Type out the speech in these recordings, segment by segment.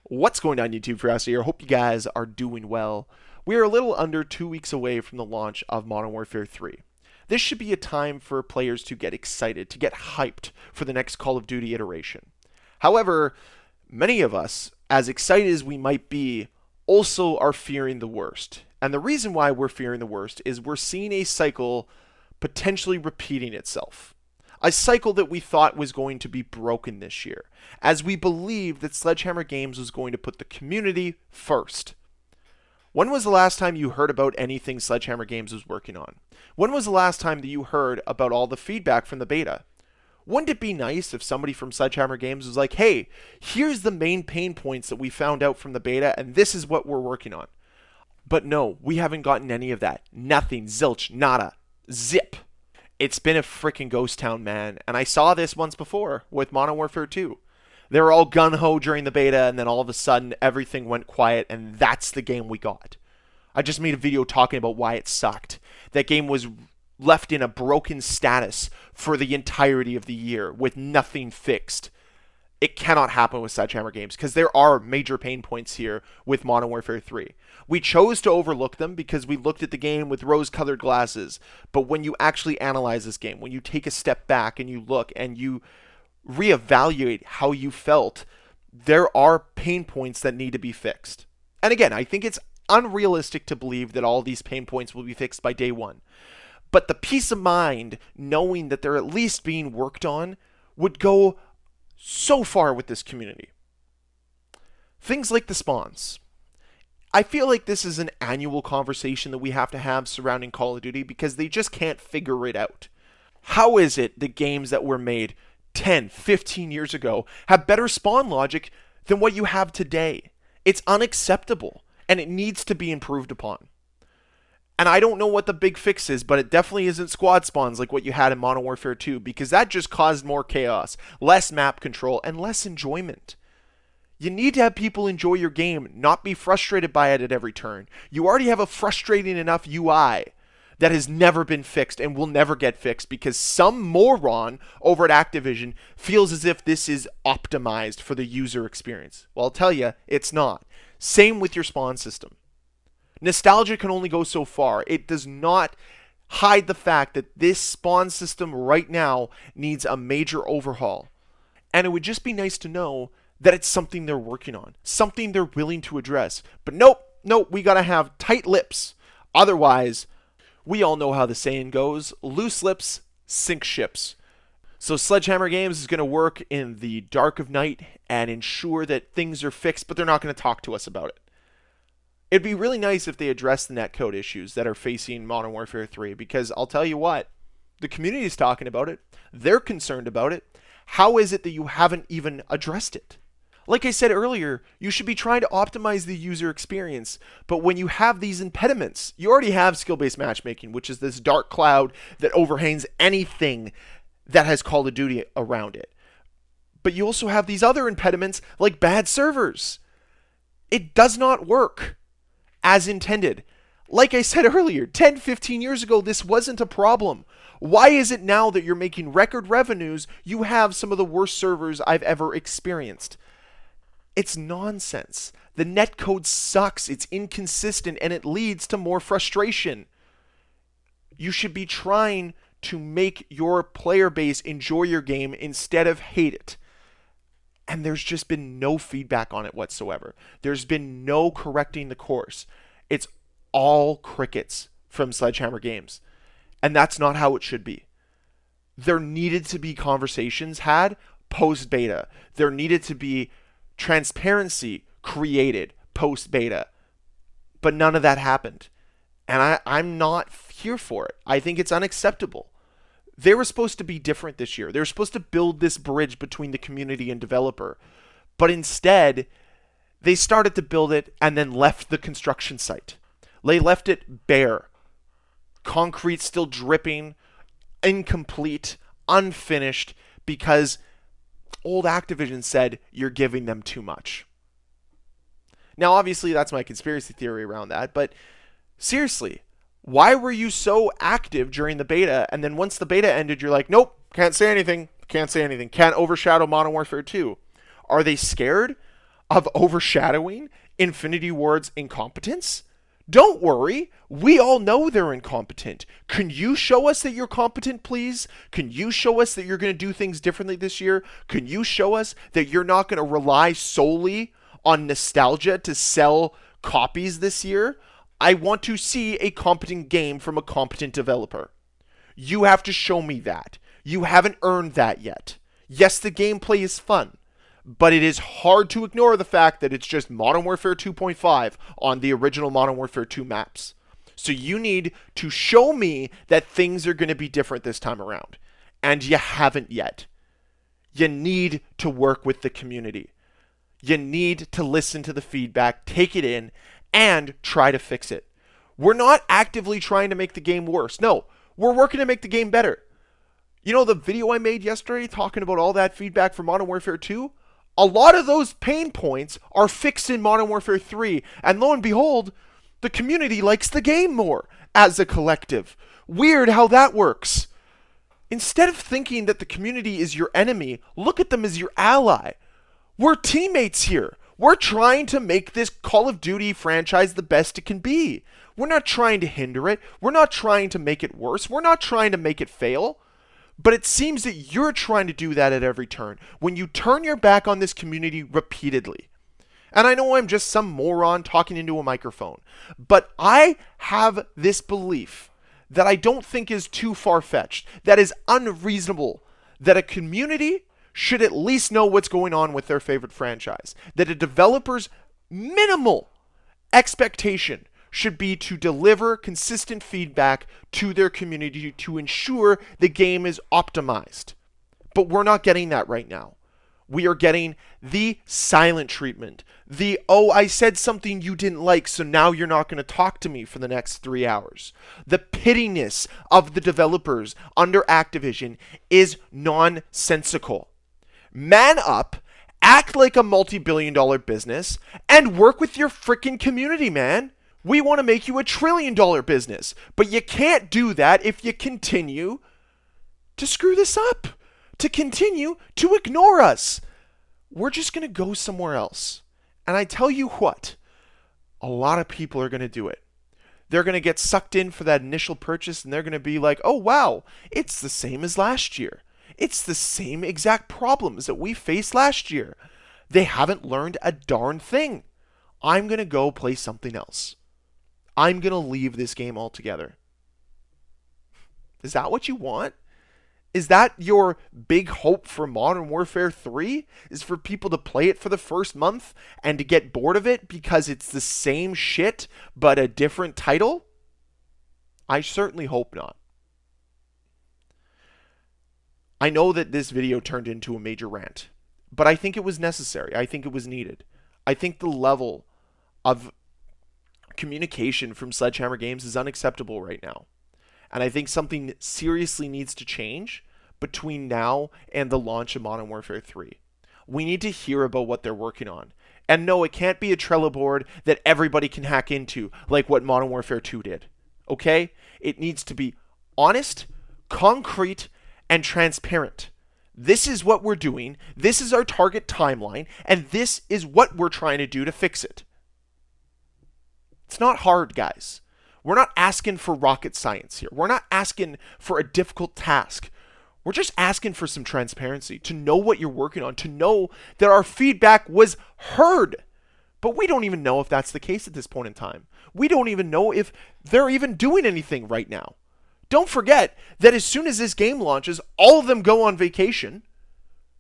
What's going on, YouTube? Ferocity here. Hope you guys are doing well. We are a little under 2 weeks away from the launch of Modern Warfare 3. This should be a time for players to get excited, to get hyped for the next Call of Duty iteration. However, many of us, as excited as we might be, also are fearing the worst. And the reason why we're fearing the worst is we're seeing a cycle potentially repeating itself. A cycle that we thought was going to be broken this year, as we believed that Sledgehammer Games was going to put the community first. When was the last time you heard about anything Sledgehammer Games was working on? When was the last time that you heard about all the feedback from the beta? Wouldn't it be nice if somebody from Sledgehammer Games was like, hey, here's the main pain points that we found out from the beta, and this is what we're working on? But no, we haven't gotten any of that. Nothing, zilch, nada, zip. It's been a freaking ghost town, man. And I saw this once before with Modern Warfare 2. They were all gung-ho during the beta, and then all of a sudden everything went quiet, and that's the game we got. I just made a video talking about why it sucked. That game was left in a broken status for the entirety of the year with nothing fixed. It cannot happen with Sledgehammer Games because there are major pain points here with Modern Warfare 3. We chose to overlook them because we looked at the game with rose-colored glasses. But when you actually analyze this game, when you take a step back and you look and you reevaluate how you felt, there are pain points that need to be fixed. And again, I think it's unrealistic to believe that all these pain points will be fixed by day one. But the peace of mind knowing that they're at least being worked on would go so far with this community. Things like the spawns. I feel like this is an annual conversation that we have to have surrounding Call of Duty because they just can't figure it out. How is it that games that were made 10, 15 years ago have better spawn logic than what you have today? It's unacceptable, and it needs to be improved upon. And I don't know what the big fix is, but it definitely isn't squad spawns like what you had in Modern Warfare 2, because that just caused more chaos, less map control, and less enjoyment. You need to have people enjoy your game, not be frustrated by it at every turn. You already have a frustrating enough UI that has never been fixed and will never get fixed because some moron over at Activision feels as if this is optimized for the user experience. Well, I'll tell you, it's not. Same with your spawn system. Nostalgia can only go so far. It does not hide the fact that this spawn system right now needs a major overhaul. And it would just be nice to know that it's something they're working on, something they're willing to address. But nope, we gotta have tight lips. Otherwise, we all know how the saying goes, loose lips sink ships. So Sledgehammer Games is going to work in the dark of night and ensure that things are fixed, but they're not going to talk to us about it. It'd be really nice if they addressed the netcode issues that are facing Modern Warfare 3, because I'll tell you what, the community is talking about it. They're concerned about it. How is it that you haven't even addressed it? Like I said earlier, you should be trying to optimize the user experience, but when you have these impediments, you already have skill-based matchmaking, which is this dark cloud that overhangs anything that has Call of Duty around it. But you also have these other impediments like bad servers. It does not work as intended. Like I said earlier, 10, 15 years ago, this wasn't a problem. Why is it now that you're making record revenues, you have some of the worst servers I've ever experienced? It's nonsense. The netcode sucks, it's inconsistent, and it leads to more frustration. You should be trying to make your player base enjoy your game instead of hate it. And there's just been no feedback on it whatsoever. There's been no correcting the course. It's all crickets from Sledgehammer Games. And that's not how it should be. There needed to be conversations had post-beta. There needed to be transparency created post-beta. But none of that happened. And I'm not here for it. I think it's unacceptable. They were supposed to be different this year. They were supposed to build this bridge between the community and developer. But instead, they started to build it and then left the construction site. They left it bare. Concrete still dripping, incomplete, unfinished, because old Activision said you're giving them too much. Now, obviously, that's my conspiracy theory around that, but seriously, why were you so active during the beta, and then once the beta ended, you're like, nope, can't say anything, can't overshadow Modern Warfare 2? Are they scared? of overshadowing Infinity Ward's incompetence? Don't worry, we all know they're incompetent. Can you show us that you're competent, please? Can you show us that you're going to do things differently this year? Can you show us that you're not going to rely solely on nostalgia to sell copies this year? I want to see a competent game from a competent developer. You have to show me that. You haven't earned that yet. Yes, the gameplay is fun, but it is hard to ignore the fact that it's just Modern Warfare 2.5 on the original Modern Warfare 2 maps. So you need to show me that things are going to be different this time around. And you haven't yet. You need to work with the community. You need to listen to the feedback, take it in, and try to fix it. We're not actively trying to make the game worse. No, we're working to make the game better. You know the video I made yesterday talking about all that feedback for Modern Warfare 2? A lot of those pain points are fixed in Modern Warfare 3, and lo and behold, the community likes the game more as a collective. Weird how that works. Instead of thinking that the community is your enemy, look at them as your ally. We're teammates here. We're trying to make this Call of Duty franchise the best it can be. We're not trying to hinder it. We're not trying to make it worse. We're not trying to make it fail. But it seems that you're trying to do that at every turn when you turn your back on this community repeatedly. And I know I'm just some moron talking into a microphone, but I have this belief that I don't think is too far-fetched, that is unreasonable, that a community should at least know what's going on with their favorite franchise, that a developer's minimal expectation should be to deliver consistent feedback to their community to ensure the game is optimized. But we're not getting that right now. We are getting the silent treatment. The, oh, I said something you didn't like, so now you're not going to talk to me for the next 3 hours. The pittiness of the developers under Activision is nonsensical. Man up, act like a multi-billion-dollar business, and work with your freaking community, man. We want to make you $1 trillion business, but you can't do that if you continue to screw this up, to continue to ignore us. We're just going to go somewhere else. And I tell you what, a lot of people are going to do it. They're going to get sucked in for that initial purchase, and they're going to be like, oh, wow, it's the same as last year. It's the same exact problems that we faced last year. They haven't learned a darn thing. I'm going to go play something else. I'm going to leave this game altogether. Is that what you want? Is that your big hope for Modern Warfare 3? Is for people to play it for the first month and to get bored of it because it's the same shit but a different title? I certainly hope not. I know that this video turned into a major rant, but I think it was necessary. I think it was needed. I think the level of communication from Sledgehammer Games is unacceptable right now. And I think something seriously needs to change between now and the launch of Modern Warfare 3. We need to hear about what they're working on. And no, it can't be a Trello board that everybody can hack into like what Modern Warfare 2 did. Okay? It needs to be honest, concrete, and transparent. This is what we're doing. This is our target timeline. And this is what we're trying to do to fix it. It's not hard, guys. We're not asking for rocket science here. We're not asking for a difficult task. We're just asking for some transparency, to know what you're working on, to know that our feedback was heard. But we don't even know if that's the case at this point in time. We don't even know if they're even doing anything right now. Don't forget that as soon as this game launches, all of them go on vacation,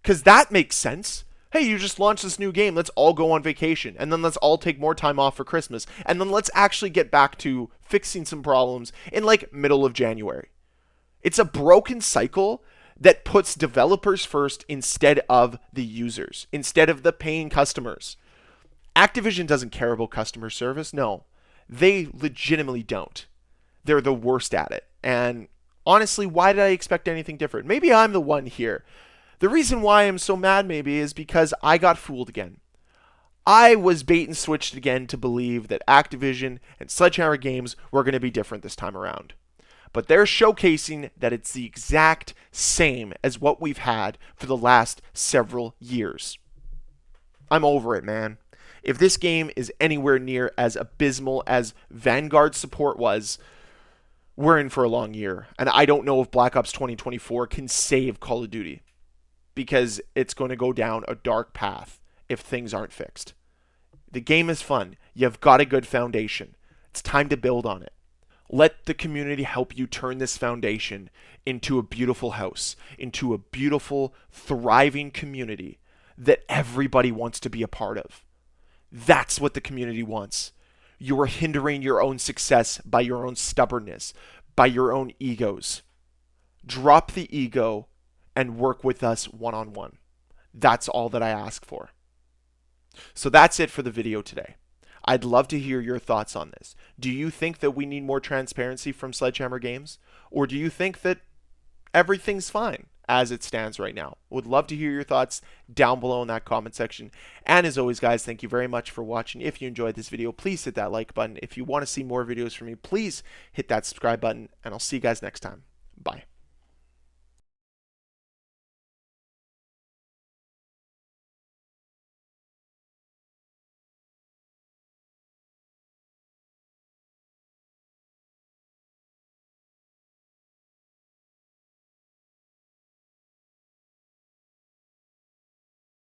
because that makes sense. Hey, you just launched this new game, let's all go on vacation, and then let's all take more time off for Christmas, and then let's actually get back to fixing some problems in like middle of January. It's a broken cycle that puts developers first instead of the users, instead of the paying customers. Activision doesn't care about customer service. No, they legitimately don't. They're the worst at it. And honestly, why did I expect anything different? Maybe I'm the one here. The reason why I'm so mad maybe is because I got fooled again. I was bait and switched again to believe that Activision and Sledgehammer Games were going to be different this time around. But they're showcasing that it's the exact same as what we've had for the last several years. I'm over it, man. If this game is anywhere near as abysmal as Vanguard support was, we're in for a long year. And I don't know if Black Ops 2024 can save Call of Duty because it's going to go down a dark path if things aren't fixed. The game is fun. You've got a good foundation. It's time to build on it. Let the community help you turn this foundation into a beautiful house, into a beautiful, thriving community that everybody wants to be a part of. That's what the community wants. You are hindering your own success by your own stubbornness, by your own egos. Drop the ego and work with us one on one. That's all that I ask for. So that's it for the video today. I'd love to hear your thoughts on this. Do you think that we need more transparency from Sledgehammer Games? Or do you think that everything's fine as it stands right now? Would love to hear your thoughts down below in that comment section. And as always, guys, thank you very much for watching. If you enjoyed this video, please hit that like button. If you want to see more videos from me, please hit that subscribe button, and I'll see you guys next time.